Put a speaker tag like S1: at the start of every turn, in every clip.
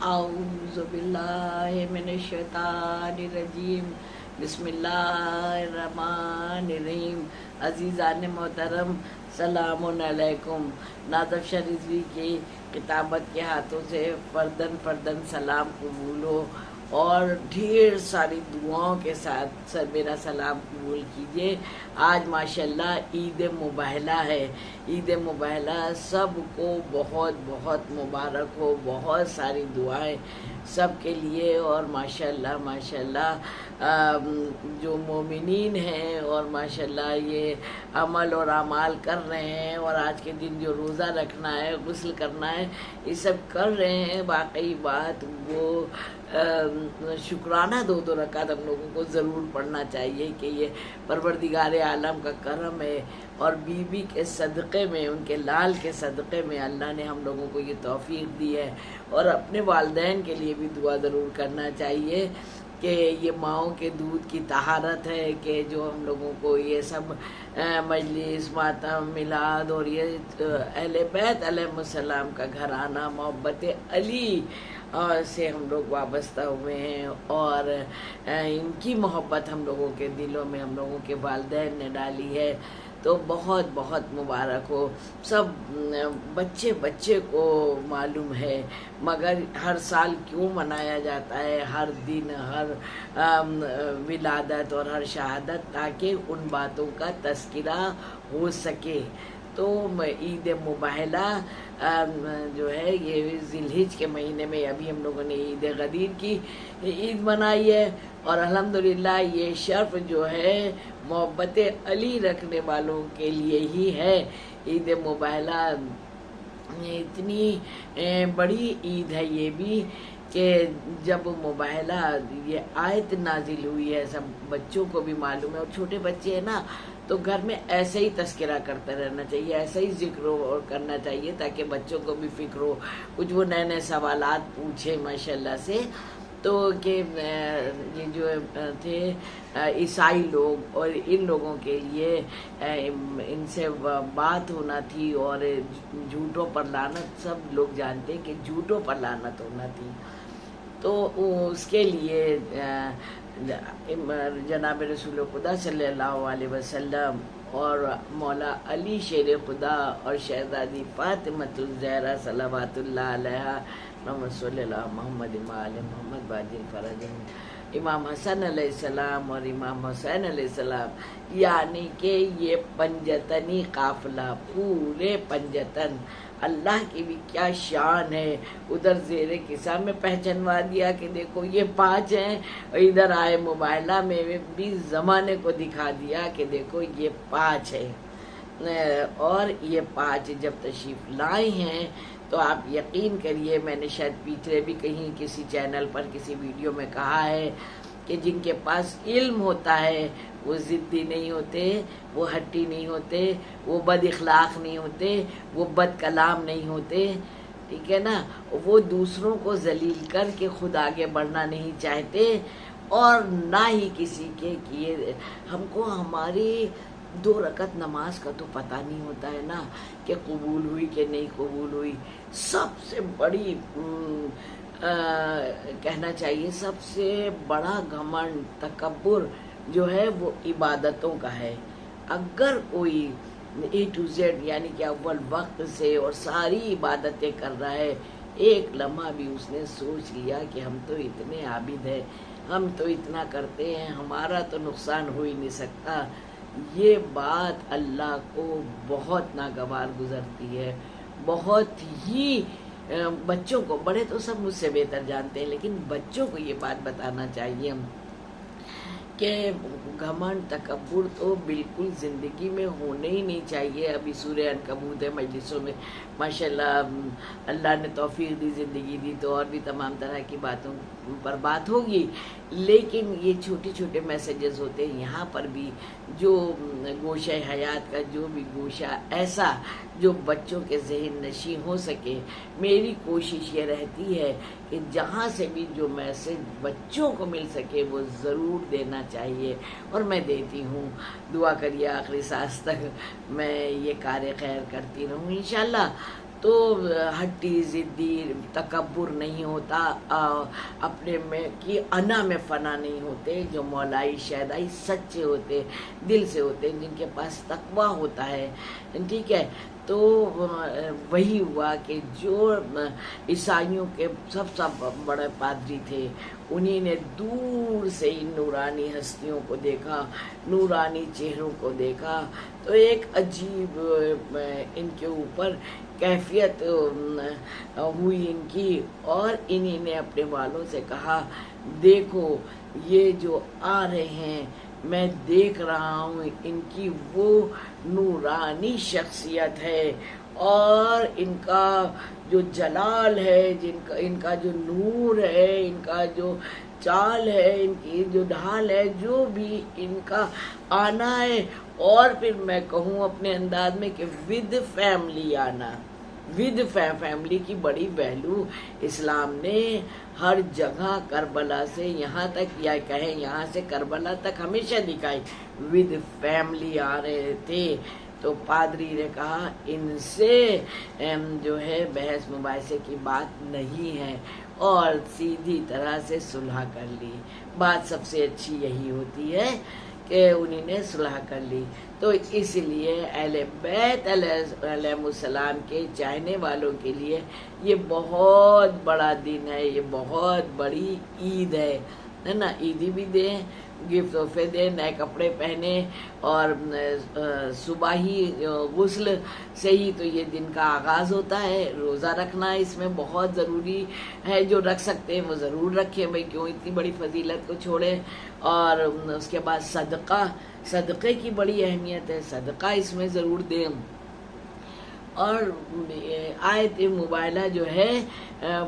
S1: اعوذ باللہ من الشیطان الرجیم بسم اللہ الرحمن الرحیم۔ عزیزان محترم سلام علیکم۔ ناظف شریفی کی کتابت کے ہاتھوں سے فردن فردن سلام قبول ہو اور ڈھیر ساری دعاؤں کے ساتھ میرا سلام قبول کیجیے۔ آج ماشاءاللہ عید مباہلہ ہے۔ عید مباہلہ سب کو بہت بہت مبارک ہو، بہت ساری دعائیں سب کے لیے، اور ماشاءاللہ ماشاءاللہ جو مومنین ہیں اور ماشاءاللہ یہ عمل اور اعمال کر رہے ہیں، اور آج کے دن جو روزہ رکھنا ہے، غسل کرنا ہے، یہ سب کر رہے ہیں، واقعی بات وہ شکرانہ دو رکعت ہم لوگوں کو ضرور پڑھنا چاہیے کہ یہ پروردگار عالم کا کرم ہے، اور بی کے صدقے میں، ان کے لال کے صدقے میں اللہ نے ہم لوگوں کو یہ توفیق دی ہے۔ اور اپنے والدین کے لیے بھی دعا ضرور کرنا چاہیے کہ یہ ماؤں کے دودھ کی طہارت ہے کہ جو ہم لوگوں کو یہ سب مجلس، ماتم، میلاد اور یہ اہل بیت علیہ السلام کا گھرانہ، محبت علی سے ہم لوگ وابستہ ہوئے ہیں، اور ان کی محبت ہم لوگوں کے دلوں میں ہم لوگوں کے والدین نے ڈالی ہے، تو بہت بہت مبارک ہو۔ سب بچے بچے کو معلوم ہے، مگر ہر سال کیوں منایا جاتا ہے، ہر دن، ہر ولادت اور ہر شہادت، تاکہ ان باتوں کا تذکرہ ہو سکے۔ تو عید مباہلہ جو ہے یہ ذی الحجہ کے مہینے میں، ابھی ہم لوگوں نے عید غدیر کی عید منائی ہے، اور الحمدللہ یہ شرف جو ہے محبت علی رکھنے والوں کے لیے ہی ہے۔ عید مباہلہ اتنی بڑی عید ہے یہ بھی کہ جب مباہلہ یہ آیت نازل ہوئی ہے، سب بچوں کو بھی معلوم ہے، اور چھوٹے بچے ہیں نا، تو گھر میں ایسے ہی تذکرہ کرتے رہنا چاہیے، ایسا ہی ذکر اور کرنا چاہیے، تاکہ بچوں کو بھی فکر ہو، کچھ وہ نئے نئے سوالات پوچھیں ماشاءاللہ سے۔ تو کہ یہ جو تھے عیسائی لوگ، اور ان لوگوں کے لیے ان سے بات ہونا تھی، اور جھوٹوں پر لعنت، سب لوگ جانتے ہیں کہ جھوٹوں پر لعنت ہونا تھی، تو اس کے لیے جناب رسول خدا صلی اللہ علیہ وسلم اور مولا علی شیر خدا اور شہزادی فاطمۃ الزہرا صلوات اللہ علیہا، محمد صلی اللہ محمد آل محمد باجل فرج، امام حسن علیہ السلام اور امام حسین علیہ السلام، یعنی کہ یہ پنجتنی قافلہ، پورے پنجتن، اللہ کی بھی کیا شان ہے، ادھر زیر کسا میں پہچنوا دیا کہ دیکھو یہ 5 ہیں، اور ادھر آئے مباہلہ میں بھی زمانے کو دکھا دیا کہ دیکھو یہ 5 ہیں، اور یہ 5 جب تشریف لائے ہیں تو آپ یقین کریے، میں نے شاید پیچھے بھی کہیں کسی چینل پر کسی ویڈیو میں کہا ہے کہ جن کے پاس علم ہوتا ہے وہ ضدی نہیں ہوتے، وہ ہٹی نہیں ہوتے، وہ بد اخلاق نہیں ہوتے، وہ بد کلام نہیں ہوتے، ٹھیک ہے نا، وہ دوسروں کو ذلیل کر کے خود آگے بڑھنا نہیں چاہتے، اور نہ ہی کسی کے کیے۔ ہم کو ہماری 2 رکعت نماز کا تو پتہ نہیں ہوتا ہے نا کہ قبول ہوئی کہ نہیں قبول ہوئی۔ سب سے بڑی کہنا چاہیے، سب سے بڑا گھمنڈ، تکبر جو ہے وہ عبادتوں کا ہے۔ اگر کوئی A to Z یعنی کہ اول وقت سے اور ساری عبادتیں کر رہا ہے، ایک لمحہ بھی اس نے سوچ لیا کہ ہم تو اتنے عابد ہیں، ہم تو اتنا کرتے ہیں، ہمارا تو نقصان ہو ہی نہیں سکتا، یہ بات اللہ کو بہت ناگوار گزرتی ہے، بہت ہی۔ بچوں کو، بڑے تو سب مجھ سے بہتر جانتے ہیں، لیکن بچوں کو یہ بات بتانا چاہیے کہ گھمنڈ، تکبر تو بالکل زندگی میں ہونے ہی نہیں چاہیے۔ ابھی سورہ عنکبوت ہے، مجلسوں میں ماشاءاللہ اللہ نے توفیق دی، زندگی دی، تو اور بھی تمام طرح کی باتوں پر بات ہوگی، لیکن یہ چھوٹے چھوٹے میسیجز ہوتے ہیں، یہاں پر بھی جو گوشہ حیات کا جو بھی گوشہ ایسا جو بچوں کے ذہن نشین ہو سکے، میری کوشش یہ رہتی ہے کہ جہاں سے بھی جو میسج بچوں کو مل سکے وہ ضرور دینا چاہیے، اور میں دیتی ہوں۔ دعا کریے آخری سانس تک میں یہ کار خیر کرتی رہوں انشاءاللہ۔ تو ہٹی ضدی تکبر نہیں ہوتا، اپنے میں کی انا میں فنا نہیں ہوتے، جو مولائی شیدائی سچے ہوتے، دل سے ہوتے، جن کے پاس تقویٰ ہوتا ہے، ٹھیک ہے۔ تو وہی ہوا کہ جو عیسائیوں کے سب بڑے پادری تھے، انہی نے دور سے ان نورانی ہستیوں کو دیکھا، نورانی چہروں کو دیکھا، تو ایک عجیب ان کے اوپر کیفیت ہوئی ان کی، اور انہی نے اپنے والوں سے کہا دیکھو یہ جو آ رہے ہیں میں دیکھ رہا ہوں، ان کی وہ نورانی شخصیت ہے، اور ان کا جو جلال ہے، ان کا جو نور ہے، ان کا جو چال ہے، ان کی جو ڈھال ہے، جو بھی ان کا آنا ہے، اور پھر میں کہوں اپنے انداز میں کہ ود فیملی آنا، ود فیملی کی بڑی ویلیو اسلام نے ہر جگہ کربلا سے یہاں تک، یا کہیں یہاں سے کربلا تک ہمیشہ دکھائی، ود فیملی آ رہے تھے۔ تو پادری نے کہا ان سے جو ہے بحث مباحثے کی بات نہیں ہے، اور سیدھی طرح سے صلح کر لی۔ بات سب سے اچھی یہی ہوتی ہے کہ انہی نے صلح کر لی۔ تو اس لیے اہل بیت علیہ السلام کے چاہنے والوں کے لیے یہ بہت بڑا دن ہے، یہ بہت بڑی عید ہے نا۔ عیدی بھی دیں، گفٹ تحفے دیں، نئے کپڑے پہنے، اور صبح ہی غسل سے ہی تو یہ دن کا آغاز ہوتا ہے۔ روزہ رکھنا اس میں بہت ضروری ہے، جو رکھ سکتے ہیں وہ ضرور رکھیں، بھائی کیوں اتنی بڑی فضیلت کو چھوڑیں۔ اور اس کے بعد صدقے کی بڑی اہمیت ہے، صدقہ اس میں ضرور دیں۔ اور آیت مبارکہ جو ہے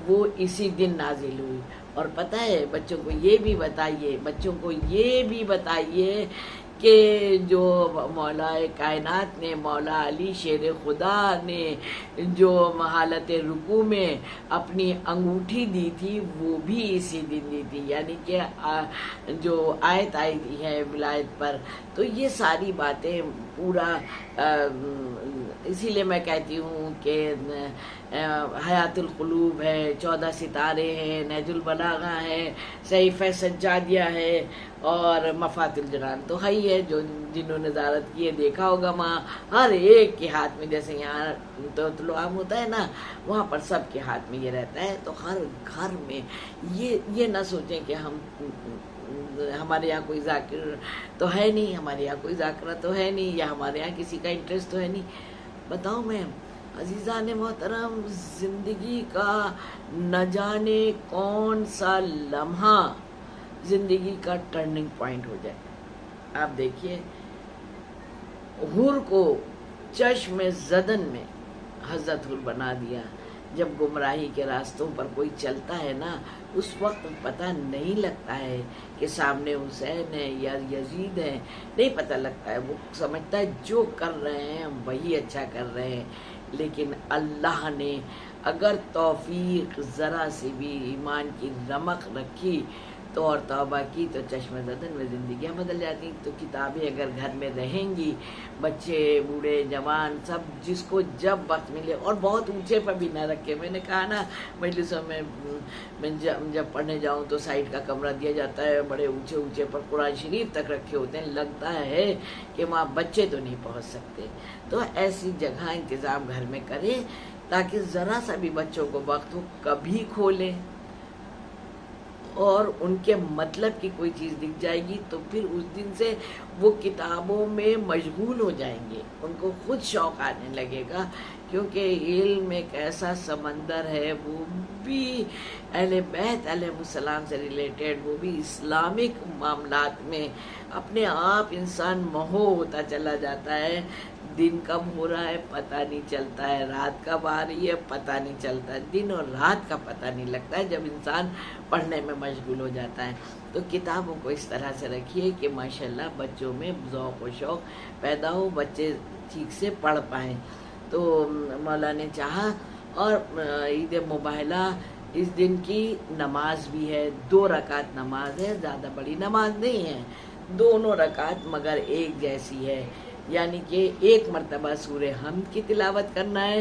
S1: وہ اسی دن نازل ہوئی۔ اور پتہ ہے بچوں کو یہ بھی بتائیے کہ جو مولا کائنات نے، مولا علی شیر خدا نے جو حالت رکوع میں اپنی انگوٹھی دی تھی وہ بھی اسی دن دی تھی، یعنی کہ جو آیت آئی ہے ولایت پر۔ تو یہ ساری باتیں پورا اسی لیے میں کہتی ہوں کہ حیات القلوب ہے، 14 ستارے ہیں، نہج البلاغہ ہے، صحیفہ سجادیہ ہے، اور مفات الجنان تو ہے، جو جنہوں نے زیارت کی ہے دیکھا ہوگا، وہاں ہر ایک کے ہاتھ میں، جیسے یہاں تو عام ہوتا ہے نا، وہاں پر سب کے ہاتھ میں یہ رہتا ہے۔ تو ہر گھر میں یہ نہ سوچیں کہ ہمارے یہاں کوئی ذاکر تو ہے نہیں، ہمارے یہاں کوئی ذاکرہ تو ہے نہیں، یا ہمارے یہاں کسی کا انٹرسٹ تو ہے نہیں۔ بتاؤں میں عزیزان محترم، زندگی کا نہ جانے کون سا لمحہ زندگی کا ٹرننگ پوائنٹ ہو جائے۔ آپ دیکھیے حور کو چشم زدن میں حضرت حور بنا دیا۔ جب گمراہی کے راستوں پر کوئی چلتا ہے نا، اس وقت پتہ نہیں لگتا ہے کہ سامنے حسین ہے یا یزید ہے، نہیں پتہ لگتا ہے، وہ سمجھتا ہے جو کر رہے ہیں وہی اچھا کر رہے ہیں۔ لیکن اللہ نے اگر توفیق ذرا سی بھی ایمان کی رمق رکھی تو اور توبہ کی تو چشم زدن میں زندگیاں بدل جاتی۔ تو کتابیں اگر گھر میں رہیں گی، بچے بوڑھے جوان سب جس کو جب وقت ملے، اور بہت اونچے پر بھی نہ رکھے۔ میں نے کہا نا مجلسوں میں جب پڑھنے جاؤں تو سائڈ کا کمرہ دیا جاتا ہے، بڑے اونچے پر قرآن شریف تک رکھے ہوتے ہیں، لگتا ہے کہ وہاں بچے تو نہیں پہنچ سکتے۔ تو ایسی جگہ انتظام گھر میں کریں تاکہ ذرا سا بھی بچوں کو وقت ہو کبھی کھولیں، اور ان کے مطلب کی کوئی چیز دکھ جائے گی تو پھر اس دن سے وہ کتابوں میں مشغول ہو جائیں گے، ان کو خود شوق آنے لگے گا، کیونکہ علم ایک ایسا سمندر ہے، وہ بھی اہل بیت علیہ السلام سے ریلیٹڈ، وہ بھی اسلامک معاملات میں اپنے آپ انسان مہو ہوتا چلا جاتا ہے۔ دن کب ہو رہا ہے پتہ نہیں چلتا ہے، رات کب آ رہی ہے پتہ نہیں چلتا ہے، دن اور رات کا پتہ نہیں لگتا ہے جب انسان پڑھنے میں مشغول ہو جاتا ہے۔ تو کتابوں کو اس طرح سے رکھیے کہ ماشاءاللہ بچوں میں ذوق و شوق پیدا ہو، بچے ٹھیک سے پڑھ پائیں۔ تو مولا نے چاہا، اور عید مباہلہ اس دن کی نماز بھی ہے، 2 رکعت نماز ہے، زیادہ بڑی نماز نہیں ہے، دونوں رکعت مگر ایک جیسی ہے، یعنی کہ ایک مرتبہ سورہ حمد کی تلاوت کرنا ہے،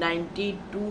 S1: 92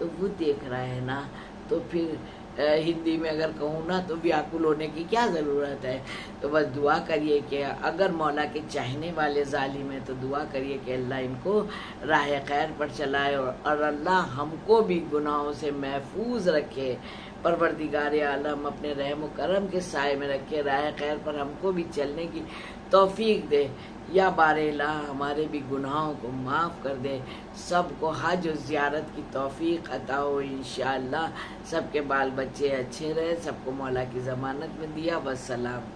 S1: تو وہ دیکھ رہا ہے نا، تو پھر ہندی میں اگر کہوں نا تو ویاکل ہونے کی کیا ضرورت ہے؟ تو بس دعا کریے کہ اگر مولا کے چاہنے والے ظالم ہیں تو دعا کریے کہ اللہ ان کو راہ خیر پر چلائے، اور اللہ ہم کو بھی گناہوں سے محفوظ رکھے، پروردگار عالم اپنے رحم و کرم کے سائے میں رکھے، راہ خیر پر ہم کو بھی چلنے کی توفیق دے، یا بار الہ ہمارے بھی گناہوں کو معاف کر دے، سب کو حج و زیارت کی توفیق عطا ہو انشاءاللہ، سب کے بال بچے اچھے رہے، سب کو مولا کی ضمانت میں دیا، والسلام۔